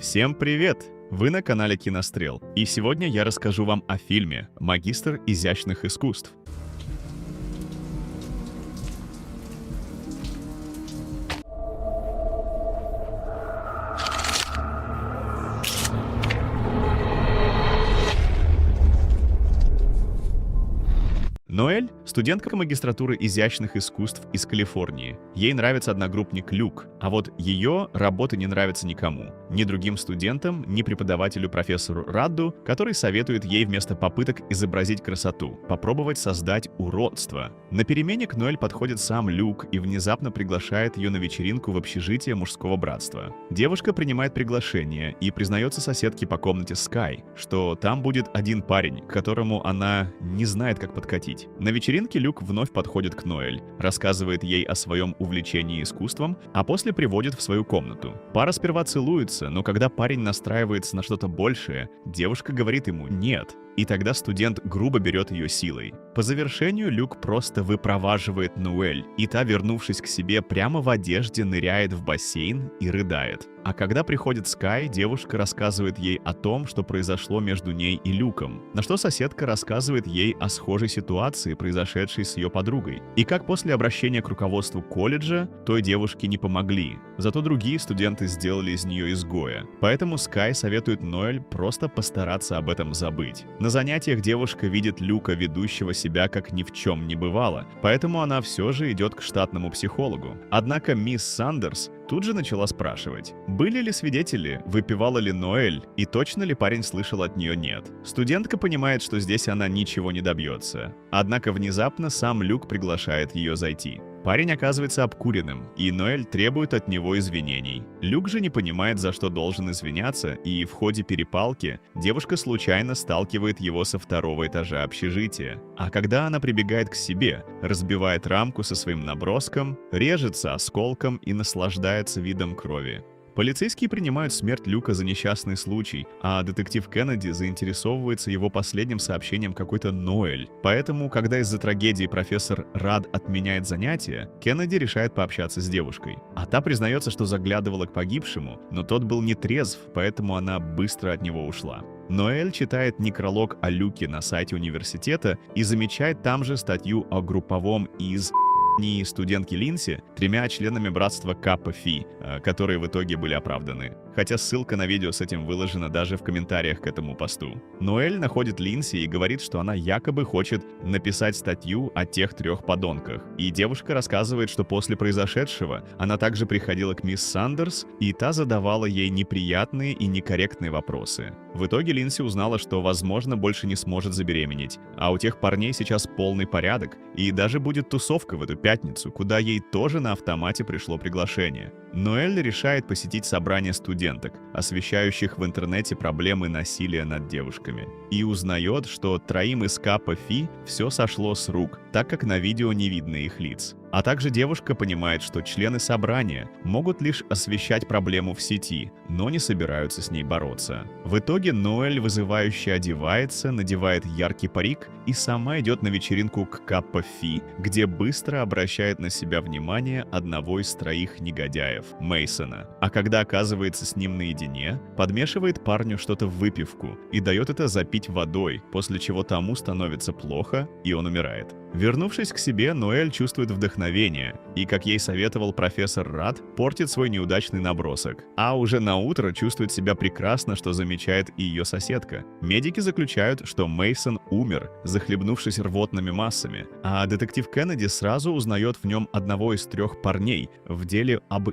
Всем привет! Вы на канале Кинострел, и сегодня я расскажу вам о фильме «Магистр изящных искусств». Ноэль — студентка магистратуры изящных искусств из Калифорнии. Ей нравится одногруппник Люк, а вот ее работы не нравятся никому. Ни другим студентам, ни преподавателю профессору Радду, который советует ей вместо попыток изобразить красоту, попробовать создать уродство. На перемене к Ноэль подходит сам Люк и внезапно приглашает ее на вечеринку в общежитие мужского братства. Девушка принимает приглашение и признается соседке по комнате Скай, что там будет один парень, к которому она не знает, как подкатить. На вечеринке Люк вновь подходит к Ноэль, рассказывает ей о своем увлечении искусством, а после приводит в свою комнату. Пара сперва целуется, но когда парень настраивается на что-то большее, девушка говорит ему «нет». И тогда студент грубо берет ее силой. По завершению Люк просто выпроваживает Ноэль, и та, вернувшись к себе, прямо в одежде ныряет в бассейн и рыдает. А когда приходит Скай, девушка рассказывает ей о том, что произошло между ней и Люком, на что соседка рассказывает ей о схожей ситуации, произошедшей с ее подругой, и как после обращения к руководству колледжа той девушке не помогли, зато другие студенты сделали из нее изгоя. Поэтому Скай советует Ноэль просто постараться об этом забыть. На занятиях девушка видит Люка, ведущего себя как ни в чем не бывало, поэтому она все же идет к штатному психологу. Однако мисс Сандерс тут же начала спрашивать, были ли свидетели, выпивала ли Ноэль, и точно ли парень слышал от нее «нет». Студентка понимает, что здесь она ничего не добьется. Однако внезапно сам Люк приглашает ее зайти. Парень оказывается обкуренным, и Ноэль требует от него извинений. Люк же не понимает, за что должен извиняться, и в ходе перепалки девушка случайно сталкивает его со второго этажа общежития. А когда она прибегает к себе, разбивает рамку со своим наброском, режется осколком и наслаждается видом крови. Полицейские принимают смерть Люка за несчастный случай, а детектив Кеннеди заинтересовывается его последним сообщением какой-то Ноэль. Поэтому, когда из-за трагедии профессор Рад отменяет занятия, Кеннеди решает пообщаться с девушкой. А та признается, что заглядывала к погибшему, но тот был не трезв, поэтому она быстро от него ушла. Ноэль читает некролог о Люке на сайте университета и замечает там же статью о групповом студентки Линси 3 членами братства Каппа Фи, которые в итоге были оправданы. Хотя ссылка на видео с этим выложена даже в комментариях к этому посту. Ноэль находит Линси и говорит, что она якобы хочет написать статью о тех 3 подонках. И девушка рассказывает, что после произошедшего она также приходила к мисс Сандерс, и та задавала ей неприятные и некорректные вопросы. В итоге Линси узнала, что, возможно, больше не сможет забеременеть. А у тех парней сейчас полный порядок, и даже будет тусовка в эту пятницу, куда ей тоже на автомате пришло приглашение. Ноэль решает посетить собрание студенток, освещающих в интернете проблемы насилия над девушками, и узнает, что 3 из Каппа Фи все сошло с рук, так как на видео не видно их лиц. А также девушка понимает, что члены собрания могут лишь освещать проблему в сети, но не собираются с ней бороться. В итоге Ноэль вызывающе одевается, надевает яркий парик и сама идет на вечеринку к Каппа Фи, где быстро обращает на себя внимание одного из 3 негодяев, Мейсона. А когда оказывается с ним наедине, подмешивает парню что-то в выпивку и дает это запить водой, после чего тому становится плохо, и он умирает. Вернувшись к себе, Ноэль чувствует вдохновение и, как ей советовал профессор Рад, портит свой неудачный набросок. А уже на утро чувствует себя прекрасно, что замечает и ее соседка. Медики заключают, что Мейсон умер, захлебнувшись рвотными массами, а детектив Кеннеди сразу узнает в нем одного из 3 парней в деле об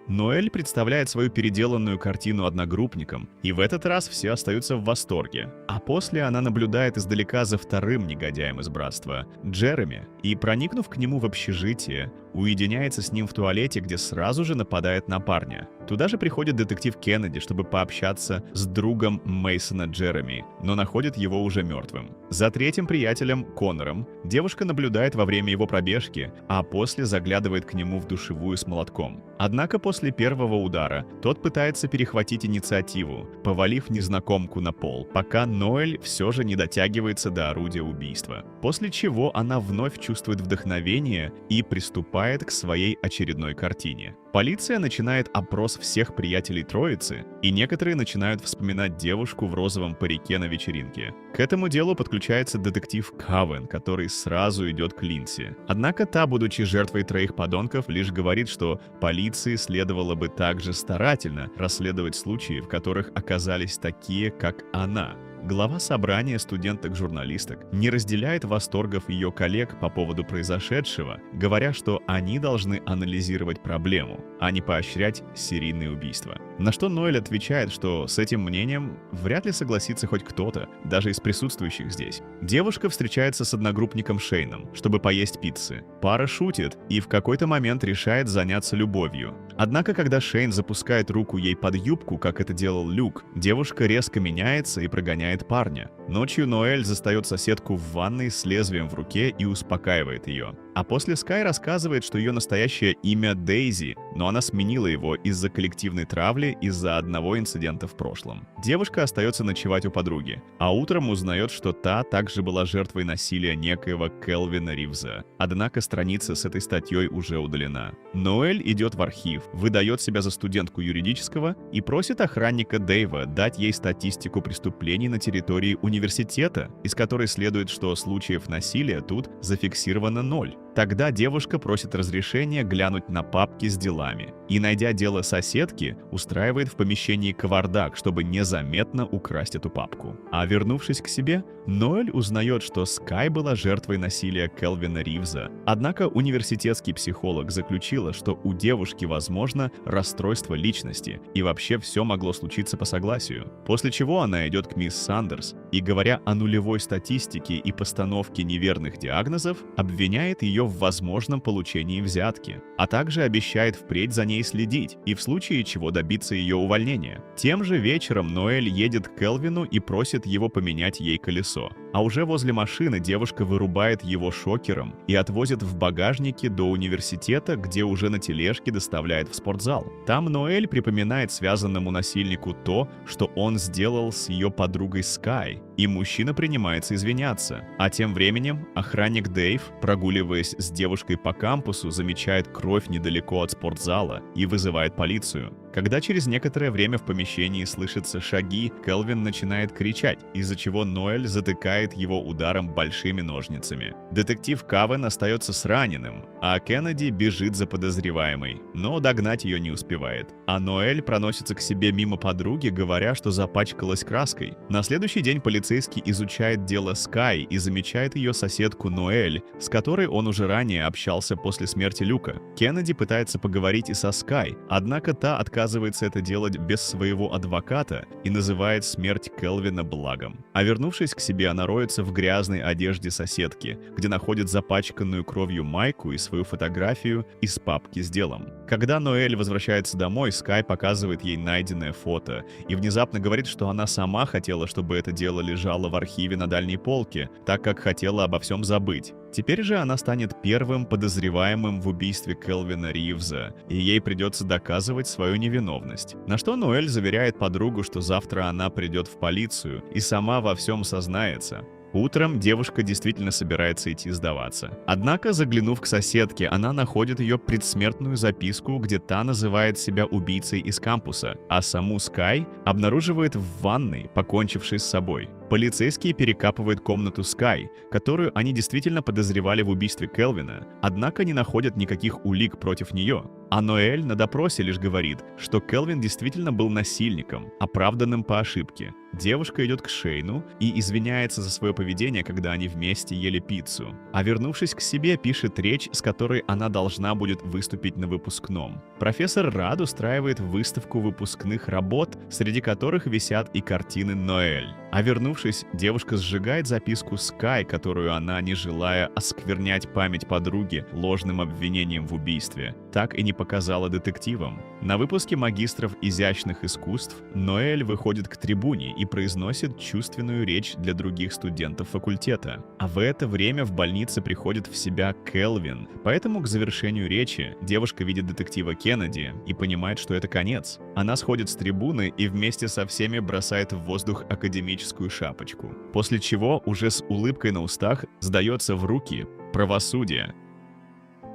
Ноэль представляет свою переделанную картину одногруппникам, и в этот раз все остаются в восторге. А после она наблюдает издалека за 2-м негодяем из братства, Джереми, и, проникнув к нему в общежитие, уединяется с ним в туалете, где сразу же нападает на парня. Туда же приходит детектив Кеннеди, чтобы пообщаться с другом Мейсона Джереми, но находит его уже мертвым. За 3-м приятелем, Коннором, девушка наблюдает во время его пробежки, а после заглядывает к нему в душевую с молотком. Однако после первого удара тот пытается перехватить инициативу, повалив незнакомку на пол, пока Ноэль все же не дотягивается до орудия убийства. После чего она вновь чувствует вдохновение и приступает приступает к своей очередной картине. Полиция начинает опрос всех приятелей троицы, и некоторые начинают вспоминать девушку в розовом парике на вечеринке. К этому делу подключается детектив Кавен, который сразу идет к Линдси. Однако та, будучи жертвой троих подонков, лишь говорит, что полиции следовало бы также старательно расследовать случаи, в которых оказались такие, как она. Глава собрания студенток-журналисток не разделяет восторгов ее коллег по поводу произошедшего, говоря, что они должны анализировать проблему, а не поощрять серийные убийства. На что Ноэль отвечает, что с этим мнением вряд ли согласится хоть кто-то, даже из присутствующих здесь. Девушка встречается с одногруппником Шейном, чтобы поесть пиццы. Пара шутит и в какой-то момент решает заняться любовью. Однако, когда Шейн запускает руку ей под юбку, как это делал Люк, девушка резко меняется и прогоняет парня. Ночью Ноэль застает соседку в ванной с лезвием в руке и успокаивает ее. А после Скай рассказывает, что ее настоящее имя Дейзи, но она сменила его из-за коллективной травли из-за одного инцидента в прошлом. Девушка остается ночевать у подруги, а утром узнает, что та также была жертвой насилия некоего Келвина Ривза. Однако страница с этой статьей уже удалена. Ноэль идет в архив, выдает себя за студентку юридического и просит охранника Дэйва дать ей статистику преступлений на территории университета, из которой следует, что случаев насилия тут зафиксировано 0. Тогда девушка просит разрешения глянуть на папки с делами и, найдя дело соседки, устраивает в помещении кавардак, чтобы незаметно украсть эту папку. А вернувшись к себе, Ноэль узнает, что Скай была жертвой насилия Келвина Ривза. Однако университетский психолог заключила, что у девушки возможно расстройство личности, и вообще все могло случиться по согласию. После чего она идет к мисс Сандерс и, говоря о нулевой статистике и постановке неверных диагнозов, обвиняет ее в возможном получении взятки, а также обещает впредь за ней следить и в случае чего добиться ее увольнения. Тем же вечером Ноэль едет к Келвину и просит его поменять ей колесо. А уже возле машины девушка вырубает его шокером и отвозит в багажнике до университета, где уже на тележке доставляет в спортзал. Там Ноэль припоминает связанному насильнику то, что он сделал с ее подругой Скай, и мужчина принимается извиняться. А тем временем охранник Дэйв, прогуливаясь с девушкой по кампусу, замечает кровь недалеко от спортзала и вызывает полицию. Когда через некоторое время в помещении слышатся шаги, Келвин начинает кричать, из-за чего Ноэль затыкает его ударом большими ножницами. Детектив Кавен остается с раненым, а Кеннеди бежит за подозреваемой, но догнать ее не успевает. А Ноэль проносится к себе мимо подруги, говоря, что запачкалась краской. На следующий день полицейский изучает дело Скай и замечает ее соседку Ноэль, с которой он уже ранее общался после смерти Люка. Кеннеди пытается поговорить и со Скай, однако та отказывается это делать без своего адвоката и называет смерть Келвина благом. А вернувшись к себе, она роется в грязной одежде соседки, где находит запачканную кровью майку и свою фотографию из папки с делом. Когда Ноэль возвращается домой, Скай показывает ей найденное фото и внезапно говорит, что она сама хотела, чтобы это дело лежало в архиве на дальней полке, так как хотела обо всем забыть. Теперь же она станет первым подозреваемым в убийстве Келвина Ривза, и ей придется доказывать свою невиновность. На что Ноэль заверяет подругу, что завтра она придет в полицию и сама во всем сознается. Утром девушка действительно собирается идти сдаваться. Однако, заглянув к соседке, она находит ее предсмертную записку, где та называет себя убийцей из кампуса, а саму Скай обнаруживает в ванной, покончившей с собой. Полицейские перекапывают комнату Скай, которую они действительно подозревали в убийстве Келвина, однако не находят никаких улик против нее. А Ноэль на допросе лишь говорит, что Келвин действительно был насильником, оправданным по ошибке. Девушка идет к Шейну и извиняется за свое поведение, когда они вместе ели пиццу. А вернувшись к себе, пишет речь, с которой она должна будет выступить на выпускном. Профессор Рад устраивает выставку выпускных работ, среди которых висят и картины Ноэль. А вернувшись, девушка сжигает записку Скай, которую она, не желая осквернять память подруги ложным обвинением в убийстве, так и не показала детективам. На выпуске магистров изящных искусств Ноэль выходит к трибуне и произносит чувственную речь для других студентов факультета. А в это время в больнице приходит в себя Келвин, поэтому к завершению речи девушка видит детектива Кеннеди и понимает, что это конец. Она сходит с трибуны и вместе со всеми бросает в воздух академическую шапочку, после чего уже с улыбкой на устах сдается в руки правосудия.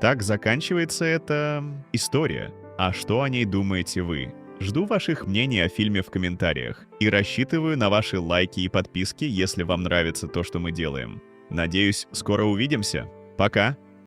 Так заканчивается эта история. А что о ней думаете вы? Жду ваших мнений о фильме в комментариях и рассчитываю на ваши лайки и подписки, если вам нравится то, что мы делаем. Надеюсь, скоро увидимся. Пока!